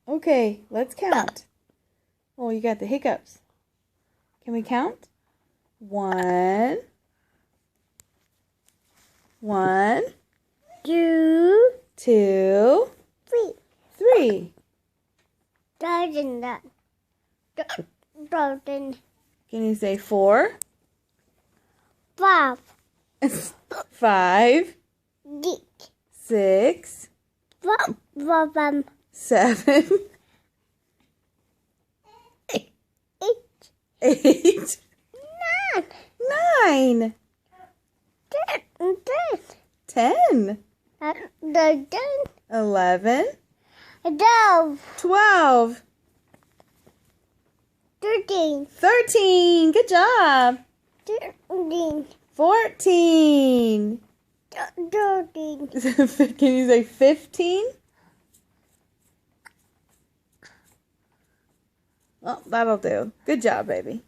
Okay, let's count. Oh, you got the hiccups. Can we count? 1, 1, 2, 2, 3. 3. Dozen. Can you say 4? 5. 5, 6, 7, 8, 9, 10, 11, 12, 13. Good job. 14. Can you say 15? Oh, that'll do. Good job, baby.